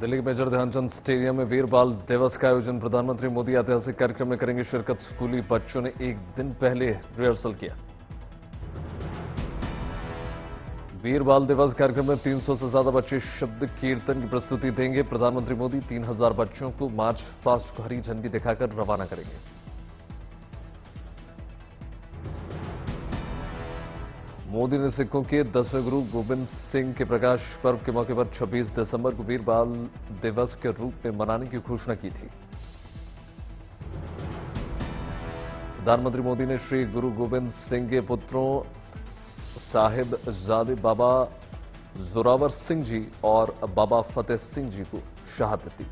दिल्ली के major Dhyanchand stadium में वीर बाल दिवस का आयोजन। प्रधानमंत्री मोदी ऐतिहासिक कार्यक्रम में करेंगे शिरकत। स्कूली बच्चों ने एक दिन पहले रिहर्सल किया। वीर बाल दिवस कार्यक्रम में 300 से ज्यादा बच्चे शब्द कीर्तन की प्रस्तुति देंगे। प्रधानमंत्री मोदी 3000 बच्चों को मार्च पास्ट को हरी झंडी दिखाकर रवाना करेंगे। मोदी ने सिखों के 10वें गुरु गोविंद सिंह के प्रकाश पर्व के मौके पर 26 दिसंबर को वीर बाल दिवस के रूप में मनाने की घोषणा की थी। प्रधानमंत्री मोदी ने श्री गुरु गोविंद सिंह के पुत्रों साहिबजादे बाबा जोरावर सिंह जी और बाबा फतेह सिंह जी को शहादत दी।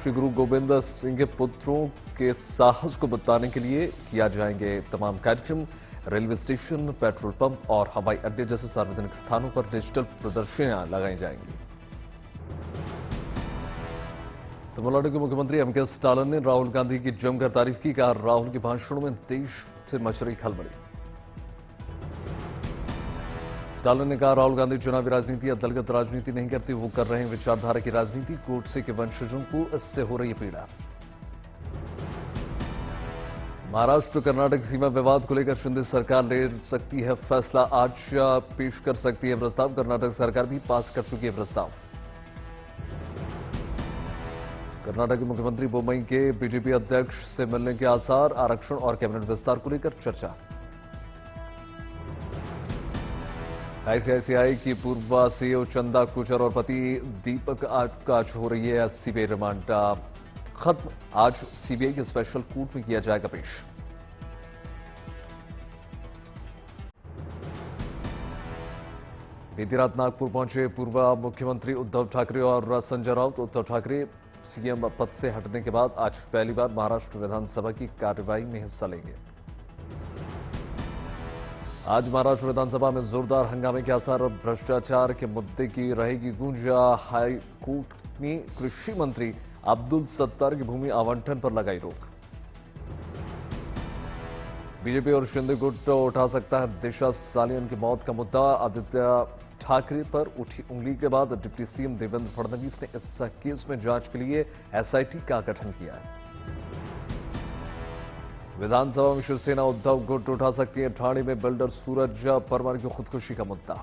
श्री गुरु गोविंद सिंह के पुत्रों के साहस को बताने के लिए किया जाएंगे तमाम कार्यक्रम। रेलवे स्टेशन, पेट्रोल पंप और हवाई अड्डे जैसे सार्वजनिक स्थानों पर डिजिटल प्रदर्शनियां लगाई जाएंगी। तमिलनाडु के मुख्यमंत्री एम.के. स्टालिन ने राहुल गांधी की जमकर तारीफ की। कहा, राहुल के भाषणों में देश से मच रही खलबली। स्टालिन ने कहा, राहुल गांधी चुनावी राजनीति या दलगत राजनीति नहीं करती, वो कर रहे हैं विचारधारा की राजनीति। गोडसे के वंशजों को इससे हो रही है पीड़ा। महाराष्ट्र कर्नाटक सीमा विवाद को लेकर शिंदे सरकार ले सकती है फैसला। आज पेश कर सकती है प्रस्ताव। कर्नाटक सरकार भी पास कर चुकी है प्रस्ताव। कर्नाटक के मुख्यमंत्री बोम्मई के बीजेपी अध्यक्ष से मिलने के आसार। आरक्षण और कैबिनेट विस्तार को लेकर चर्चा। आईसीआईसीआई की पूर्व सीईओ चंदा कोचर और पति दीपक आज हो रही है सीबीआई रिमांड खत्म। आज सीबीआई के स्पेशल कोर्ट में किया जाएगा पेश। बीती रात नागपुर पहुंचे पूर्व मुख्यमंत्री उद्धव ठाकरे और संजय राउत। उद्धव ठाकरे सीएम पद से हटने के बाद आज पहली बार महाराष्ट्र विधानसभा की कार्यवाही में हिस्सा लेंगे। आज महाराष्ट्र विधानसभा में जोरदार हंगामे के आसार और भ्रष्टाचार के मुद्दे की रहेगी गूंज। हाई कोर्ट ने कृषि मंत्री अब्दुल सत्तार की भूमि आवंटन पर लगाई रोक। बीजेपी और शिंदे गुट उठा सकता है दिशा सालियन की मौत का मुद्दा। आदित्य ठाकरे पर उठी उंगली के बाद डिप्टी सीएम देवेंद्र फडणवीस ने इस केस में जांच के लिए एसआईटी का गठन किया है। विधानसभा में शिवसेना उद्धव गुट उठा सकती है ठाणे में बिल्डर सूरज परमार की खुदकुशी का मुद्दा।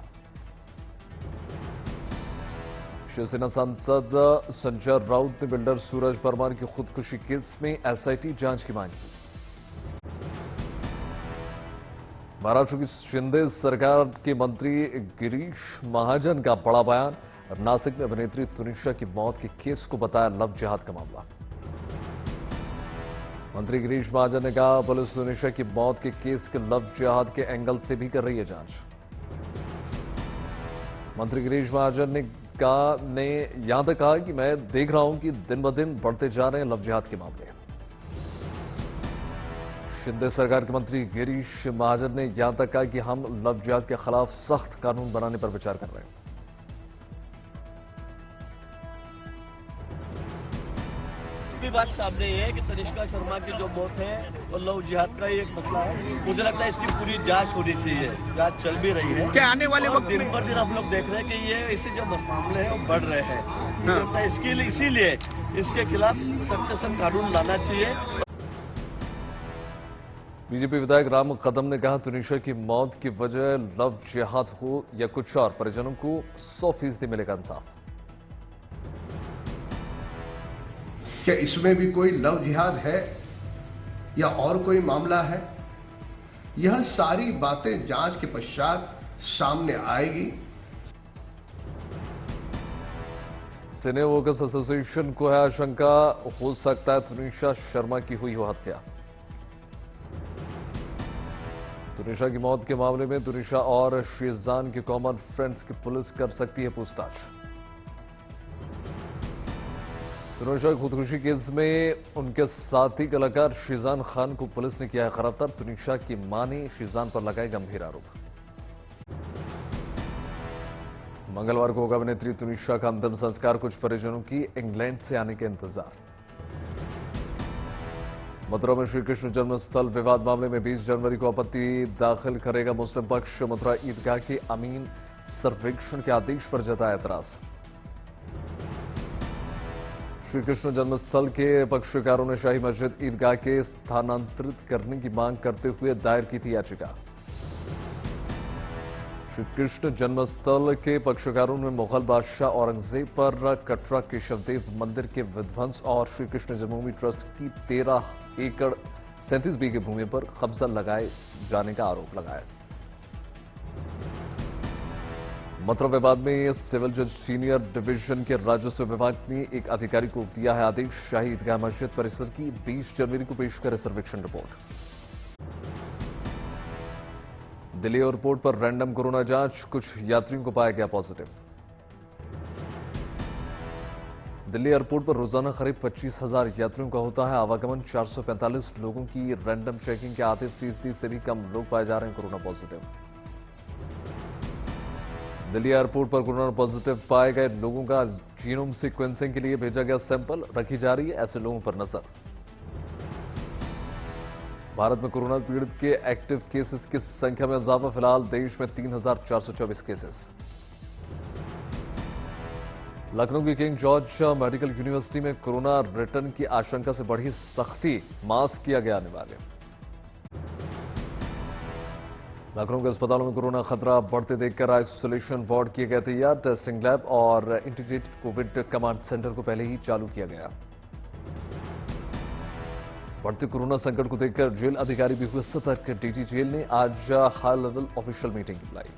शिवसेना सांसद संजय राउत ने बिल्डर सूरज परमार की खुदकुशी केस में एसआईटी जांच की मांग की। महाराष्ट्र की शिंदे सरकार के मंत्री गिरीश महाजन का बड़ा बयान। नासिक में अभिनेत्री तुनिशा की मौत के केस को बताया लव जिहाद का मामला। मंत्री गिरीश महाजन ने कहा, पुलिस तुनिशा की मौत के केस के लव जिहाद के एंगल से भी कर रही है जांच। मंत्री गिरीश महाजन ने यहां तक कहा कि मैं देख रहा हूं कि दिन ब दिन बढ़ते जा रहे हैं लव जिहाद के मामले। शिंदे सरकार के मंत्री गिरीश महाजन ने यहां तक कहा कि हम लव जिहाद के खिलाफ सख्त कानून बनाने पर विचार कर रहे हैं। भी बात सामने ये है कि तनिष्का शर्मा की जो मौत है वो लव जिहाद का ही एक मसला है। मुझे लगता है इसकी पूरी जांच होनी चाहिए। जांच चल भी रही है। क्या आने वाले वक्त दिन पर दिन हम लोग देख रहे हैं कि ये ऐसे जो मामले हैं वो बढ़ रहे हैं। मुझे लगता है इसीलिए इसके खिलाफ सख्त से सख्त कानून लाना चाहिए। बीजेपी विधायक राम कदम ने कहा, तुनिशा की मौत की वजह लव जिहाद हो या कुछ और, परिजनों को 100% मिलेगा इंसाफ। क्या इसमें भी कोई लव जिहाद है या और कोई मामला है? यह सारी बातें जांच के पश्चात सामने आएगी। सिने वर्कर्स एसोसिएशन को है आशंका, हो सकता है तुनिशा शर्मा की हुई हो हत्या। तुनिशा की मौत के मामले में तुनिशा और शीजान के कॉमन फ्रेंड्स की पुलिस कर सकती है पूछताछ। तुनिशा खुदकुशी केस में उनके साथी कलाकार शीजान खान को पुलिस ने किया है गिरफ्तार। तुनिशा की मां ने शीजान पर लगाए गंभीर आरोप। मंगलवार को होगा अभिनेत्री तुनिशा का अंतिम संस्कार। कुछ परिजनों की इंग्लैंड से आने के इंतजार। मथुरा में श्रीकृष्ण जन्मस्थल विवाद मामले में 20 जनवरी को आपत्ति दाखिल करेगा मुस्लिम पक्ष। मथुरा ईदगाह के अमीन सर्वेक्षण के आदेश पर जताया एतराज। श्री कृष्ण जन्मस्थल के पक्षकारों ने शाही मस्जिद ईदगाह के स्थानांतरित करने की मांग करते हुए दायर की थी याचिका। श्री कृष्ण जन्मस्थल के पक्षकारों ने मुगल बादशाह औरंगजेब पर कटरा केशवदेव मंदिर के विध्वंस और श्री कृष्ण जन्मभूमि ट्रस्ट की 13 एकड़ 37 बीघे भूमि पर कब्जा लगाए जाने का आरोप लगाया। मथुरा विवाद में सिविल जज सीनियर डिवीजन के राजस्व विभाग ने एक अधिकारी को दिया है आदेश। शाही ईदगाह मस्जिद परिसर की 20 जनवरी को पेश करे सर्वेक्षण रिपोर्ट। दिल्ली एयरपोर्ट पर रैंडम कोरोना जांच, कुछ यात्रियों को पाया गया पॉजिटिव। दिल्ली एयरपोर्ट पर रोजाना करीब 25,000 यात्रियों का होता है आवागमन। 445 लोगों की रैंडम चेकिंग के आते 30 से भी कम लोग पाए जा रहे हैं कोरोना पॉजिटिव। दिल्ली एयरपोर्ट पर कोरोना पॉजिटिव पाए गए लोगों का जीनोम सीक्वेंसिंग के लिए भेजा गया सैंपल, रखी जा रही है ऐसे लोगों पर नजर। भारत में कोरोना पीड़ित के एक्टिव केसेस की संख्या में इजाफा, फिलहाल देश में 3,424 केसेस। लखनऊ की किंग जॉर्ज मेडिकल यूनिवर्सिटी में कोरोना रिटर्न की आशंका से बढ़ी सख्ती, मास्क किया गया अनिवार्य। लखनऊ के अस्पतालों में कोरोना खतरा बढ़ते देखकर आइसोलेशन वार्ड किए गए तैयार। टेस्टिंग लैब और इंटीग्रेटेड कोविड कमांड सेंटर को पहले ही चालू किया गया। बढ़ते कोरोना संकट को देखकर जेल अधिकारी भी हुए सतर्क। डीजी जेल ने आज हाई लेवल ऑफिशियल मीटिंग बुलाई।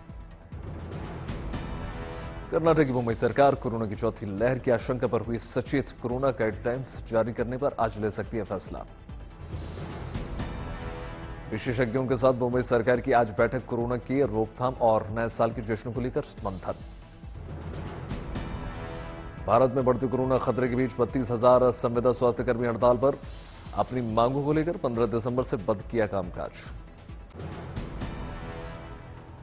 कर्नाटक की मुंबई सरकार कोरोना की चौथी लहर की आशंका पर हुई सचेत। कोरोना गाइडलाइंस जारी करने पर आज ले सकती है फैसला। विशेषज्ञों के साथ मुंबई सरकार की आज बैठक, कोरोना की रोकथाम और नए साल के जश्न को लेकर मंथन। भारत में बढ़ते कोरोना खतरे के बीच 32,000 संविदा स्वास्थ्यकर्मी हड़ताल पर, अपनी मांगों को लेकर 15 दिसंबर से बंद किया कामकाज।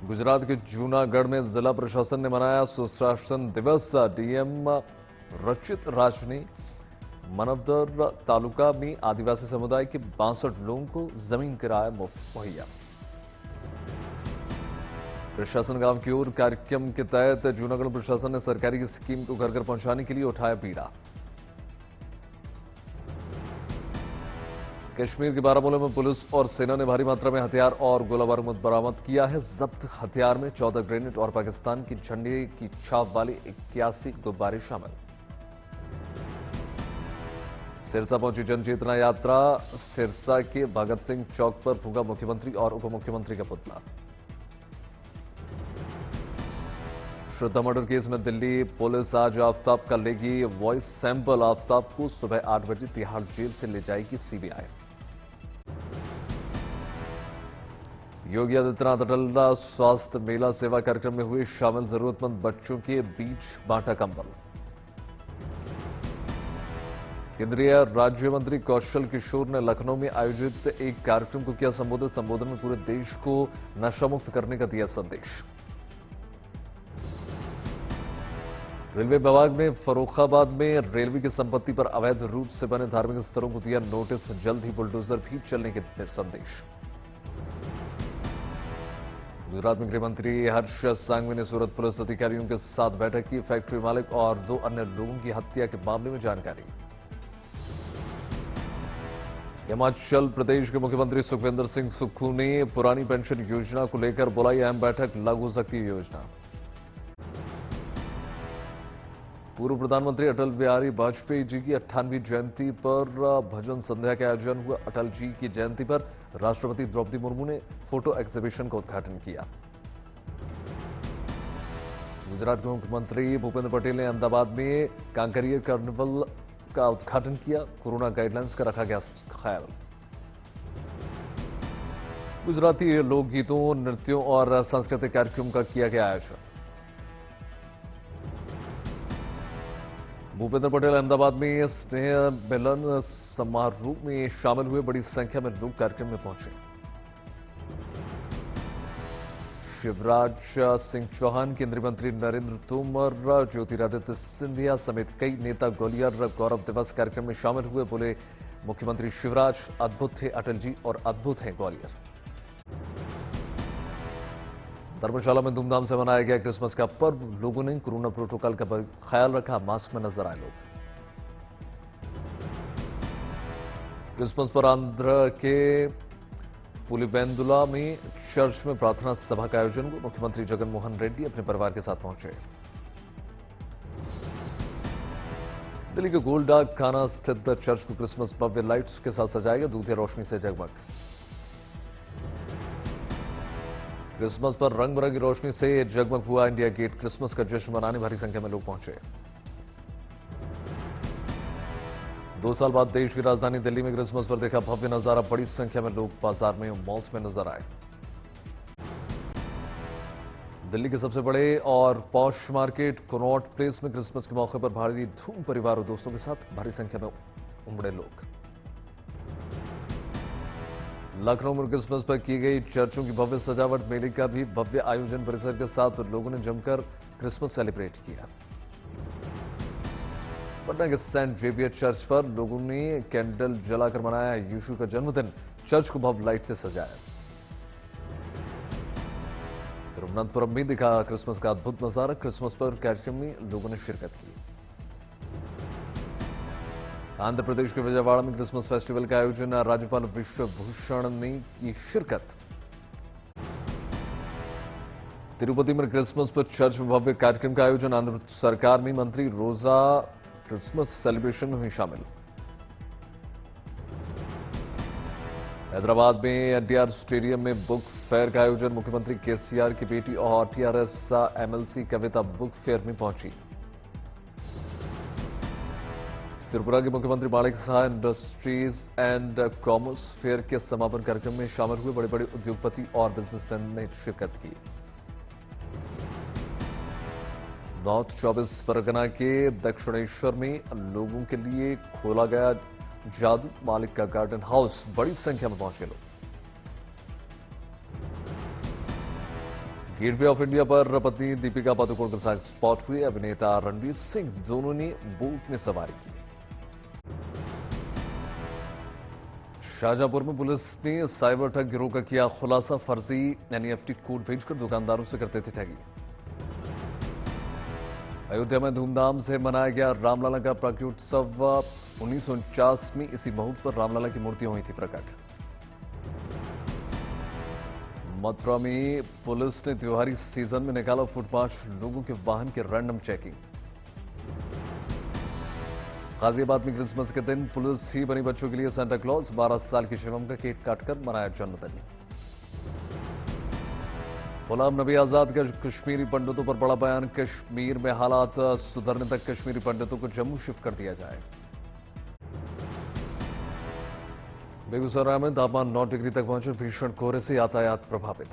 गुजरात के जूनागढ़ में जिला प्रशासन ने मनाया सुशासन दिवस। डीएम रचित राज ने मनवदर तालुका में आदिवासी समुदाय के 62 लोगों को जमीन किराया मुफ्त मुहैया। प्रशासन गांव की ओर कार्यक्रम के तहत जूनागढ़ प्रशासन ने सरकारी स्कीम को घर घर पहुंचाने के लिए उठाया बीड़ा। कश्मीर के बारामूला में पुलिस और सेना ने भारी मात्रा में हथियार और गोला बारूद बरामद किया है। जब्त हथियार में 14 ग्रेनेड और पाकिस्तान की झंडे की छाप वाले 81 गुब्बारे शामिल। सिरसा पहुंची जनचेतना यात्रा। सिरसा के भगत सिंह चौक पर फूंका मुख्यमंत्री और उप मुख्यमंत्री का पुतला। श्रद्धा मर्डर केस में दिल्ली पुलिस आज आफ्ताब का लेगी वॉइस सैंपल। आफ्ताब को सुबह 8 बजे तिहाड़ जेल से ले जाएगी सीबीआई। योगी आदित्यनाथ अटल स्वास्थ्य मेला सेवा कार्यक्रम में हुए शामिल, जरूरतमंद बच्चों के बीच बांटा कंबल। केंद्रीय राज्य मंत्री कौशल किशोर ने लखनऊ में आयोजित एक कार्यक्रम को किया संबोधित। संबोधन में पूरे देश को नशा मुक्त करने का दिया संदेश। रेलवे विभाग ने फर्रुखाबाद में रेलवे की संपत्ति पर अवैध रूप से बने धार्मिक स्थलों को दिया नोटिस। जल्द ही बुलडोजर भी चलने के संदेश। गुजरात में गृह मंत्री हर्ष सांघवी ने सूरत पुलिस अधिकारियों के साथ बैठक की। फैक्ट्री मालिक और 2 अन्य लोगों की हत्या के मामले में जानकारी। हिमाचल प्रदेश के मुख्यमंत्री सुखविंदर सिंह सुक्खू ने पुरानी पेंशन योजना को लेकर बुलाई अहम बैठक। लागू हो सकती है योजना। पूर्व प्रधानमंत्री अटल बिहारी वाजपेयी जी की 98वीं जयंती पर भजन संध्या का आयोजन हुआ। अटल जी की जयंती पर राष्ट्रपति द्रौपदी मुर्मू ने फोटो एग्जीबिशन का उद्घाटन किया। गुजरात के मुख्यमंत्री भूपेंद्र पटेल ने अहमदाबाद में कांकरिया कार्निवल का उद्घाटन किया। कोरोना गाइडलाइंस का रखा गया ख्याल। गुजराती लोकगीतों, नृत्यों और सांस्कृतिक कार्यक्रम का किया गया आयोजन। भूपेंद्र पटेल अहमदाबाद में स्नेह मिलन समारोह में शामिल हुए। बड़ी संख्या में लोग कार्यक्रम में पहुंचे। शिवराज सिंह चौहान, केंद्रीय मंत्री नरेंद्र तोमर, ज्योतिरादित्य सिंधिया समेत कई नेता ग्वालियर गौरव दिवस कार्यक्रम में शामिल हुए। बोले मुख्यमंत्री शिवराज, अद्भुत थे अटल जी और अद्भुत हैं ग्वालियर। धर्मशाला में धूमधाम से मनाया गया क्रिसमस का पर्व। लोगों ने कोरोना प्रोटोकॉल का ख्याल रखा, मास्क में नजर आए लोग। क्रिसमस पर आंध्र के पुलिवेंदुला में चर्च में प्रार्थना सभा का आयोजन हुआ। मुख्यमंत्री जगन मोहन रेड्डी अपने परिवार के साथ पहुंचे। दिल्ली के गोलडाक खाना स्थित चर्च को क्रिसमस भव्य लाइट्स के साथ सजाया गया, दूधिया रोशनी से जगमग। क्रिसमस पर रंग बिरंगी रोशनी से जगमग हुआ इंडिया गेट। क्रिसमस का जश्न मनाने भारी संख्या में लोग पहुंचे। 2 साल बाद देश की राजधानी दिल्ली में क्रिसमस पर देखा भव्य नजारा। बड़ी संख्या में लोग बाजार में और मॉल्स में नजर आए। दिल्ली के सबसे बड़े और पॉश मार्केट कनॉट प्लेस में क्रिसमस के मौके पर भारी धूम, परिवार और दोस्तों के साथ भारी संख्या में उमड़े लोग। लखनऊ में क्रिसमस पर की गई चर्चों की भव्य सजावट। मेले का भी भव्य आयोजन परिसर के साथ लोगों ने जमकर क्रिसमस सेलिब्रेट किया। पटना के सेंट जेवियर चर्च पर लोगों ने कैंडल जलाकर मनाया यीशु का जन्मदिन। चर्च को भव्य लाइट से सजाया। तिरुवनंतपुरम में दिखा क्रिसमस का अद्भुत नजारा। क्रिसमस पर कार्यक्रम में लोगों ने शिरकत की। आंध्र प्रदेश के विजयवाड़ा में क्रिसमस फेस्टिवल का आयोजन। राज्यपाल विश्वभूषण ने की शिरकत। तिरुपति में क्रिसमस पर चर्च में भव्य कार्यक्रम का आयोजन। आंध्र सरकार में मंत्री रोजा क्रिसमस सेलिब्रेशन में हुई शामिल। हैदराबाद में एनटीआर स्टेडियम में बुक फेयर का आयोजन। मुख्यमंत्री केसीआर की बेटी और TRS MLC Kavita book fair में पहुंची। त्रिपुरा के मुख्यमंत्री Manik Saha industries and commerce fair के समापन कार्यक्रम में शामिल हुए। बड़े बड़े उद्योगपति और बिजनेसमैन ने शिरकत की। नॉर्थ 24 परगना के दक्षिणेश्वर में लोगों के लिए खोला गया जादू मालिक का गार्डन हाउस। बड़ी संख्या में पहुंचे लोग। गेटवे ऑफ इंडिया पर पत्नी दीपिका पादुकोण के साथ स्पॉट हुए अभिनेता रणवीर सिंह। दोनों ने बोट में सवारी की। शाहजहांपुर में पुलिस ने साइबर ठग गिरोह का किया खुलासा। फर्जी एनईएफटी कोड भेजकर दुकानदारों से करते थे ठगी। अयोध्या में धूमधाम से मनाया गया रामलला का प्राग्योत्सव। 1949 में इसी मुहूर्त पर रामलला की मूर्तियां हुई थी प्रकट। मथुरा में पुलिस ने त्योहारी सीजन में निकाला फुटपाथ लोगों के वाहन की रैंडम चेकिंग। गाजियाबाद में क्रिसमस के दिन पुलिस ही बनी बच्चों के लिए सांता क्लॉज। 12 साल की शिवम का केक काटकर मनाया जन्मदिन। गुलाम नबी आजाद का कश्मीरी पंडितों पर बड़ा बयान। कश्मीर में हालात सुधरने तक कश्मीरी पंडितों को जम्मू शिफ्ट कर दिया जाए। बेगूसराय में तापमान 9 डिग्री तक पहुंचे। भीषण कोहरे से यातायात प्रभावित।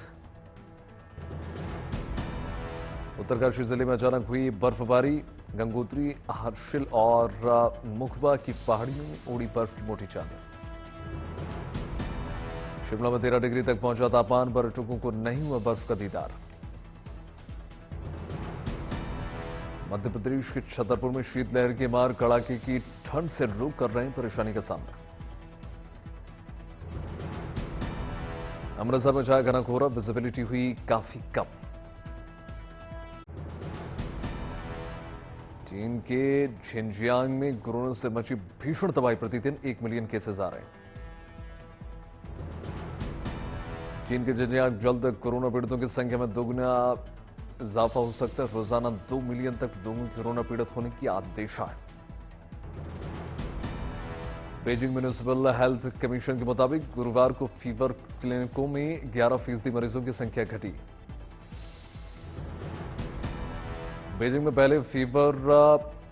उत्तरकाशी जिले में अचानक हुई बर्फबारी। गंगोत्री, हर्षिल और मुखबा की पहाड़ियों में उड़ी बर्फ की मोटी चादर। शिमला में 13 डिग्री तक पहुंचा तापमान। पर्यटकों को नहीं हुआ बर्फ का दीदार। मध्य प्रदेश के छतरपुर में शीतलहर की मार। कड़ाके की ठंड से लोग कर रहे हैं परेशानी का सामना। अमृतसर में छाया घना कोहरा। विजिबिलिटी हुई काफी कम। चीन के झिंजियांग में कोरोना से मची भीषण तबाही। प्रतिदिन 1 मिलियन केसेस आ रहे हैं। चीन के झिंजियांग जल्द कोरोना पीड़ितों की संख्या में दोगुना इजाफा हो सकता है। रोजाना 2 मिलियन तक लोगों की कोरोना पीड़ित होने की आदेशा है। बीजिंग म्युनिसिपल हेल्थ कमीशन के मुताबिक गुरुवार को फीवर क्लिनिकों में 11% मरीजों की संख्या घटी। बीजिंग में पहले फीवर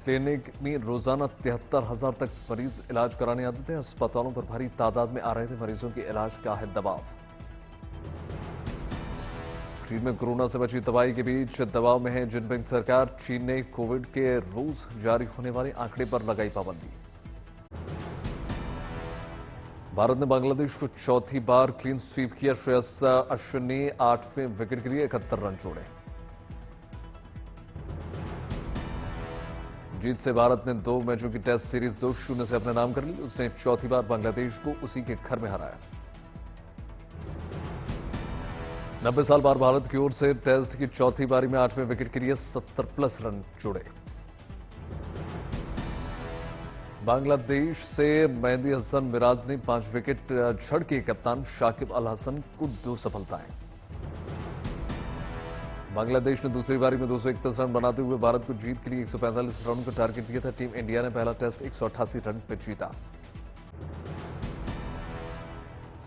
क्लिनिक में रोजाना 73,000 तक मरीज इलाज कराने आते थे। अस्पतालों पर भारी तादाद में आ रहे थे मरीजों के इलाज का है दबाव। चीन में कोरोना से बची तबाही के बीच दबाव में है जिनपिंग सरकार। चीन ने कोविड के रोज जारी होने वाले आंकड़े पर लगाई पाबंदी। भारत ने बांग्लादेश को चौथी बार क्लीन स्वीप किया। श्रेयस अश्विन ने 8वें विकेट के लिए 71 रन जोड़े। जीत से भारत ने 2 मैचों की टेस्ट सीरीज 2-0 से अपने नाम कर ली। उसने चौथी बार बांग्लादेश को उसी के घर में हराया। 90 साल बाद भारत की ओर से टेस्ट की चौथी पारी में 8वें विकेट के लिए 70+ रन जुड़े। बांग्लादेश से मेहदी हसन मिराज ने 5 विकेट झड़के कप्तान शाकिब अल हसन को 2 सफलताएं। बांग्लादेश ने दूसरी पारी में 231 रन बनाते हुए भारत को जीत के लिए 145 रन का टारगेट दिया था। टीम इंडिया ने पहला टेस्ट 188 रन पर जीता।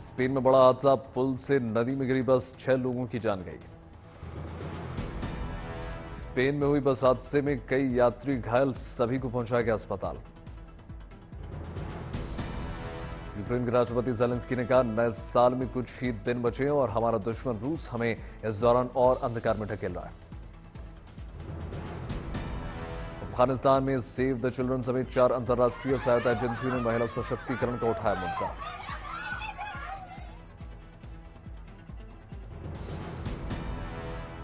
स्पेन में बड़ा हादसा, पुल से नदी में गिरी बस, 6 लोगों की जान गई। स्पेन में हुई बस हादसे में कई यात्री घायल, सभी को पहुंचाया गया अस्पताल। यूक्रेन के राष्ट्रपति ज़ेलेंस्की ने कहा, नए साल में कुछ ही दिन बचे हैं और हमारा दुश्मन रूस हमें इस दौरान और अंधकार में ढकेल रहा है। अफगानिस्तान में सेव द चिल्ड्रन समेत 4 अंतर्राष्ट्रीय सहायता एजेंसियों ने महिला सशक्तिकरण का उठाया मुद्दा।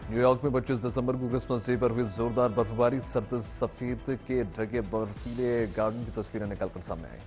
न्यूयॉर्क में 25 दिसंबर को क्रिसमस डे पर हुई जोरदार बर्फबारी, सर्द सफेद के ढके बर्फीले गार्डन की तस्वीरें निकलकर सामने आई।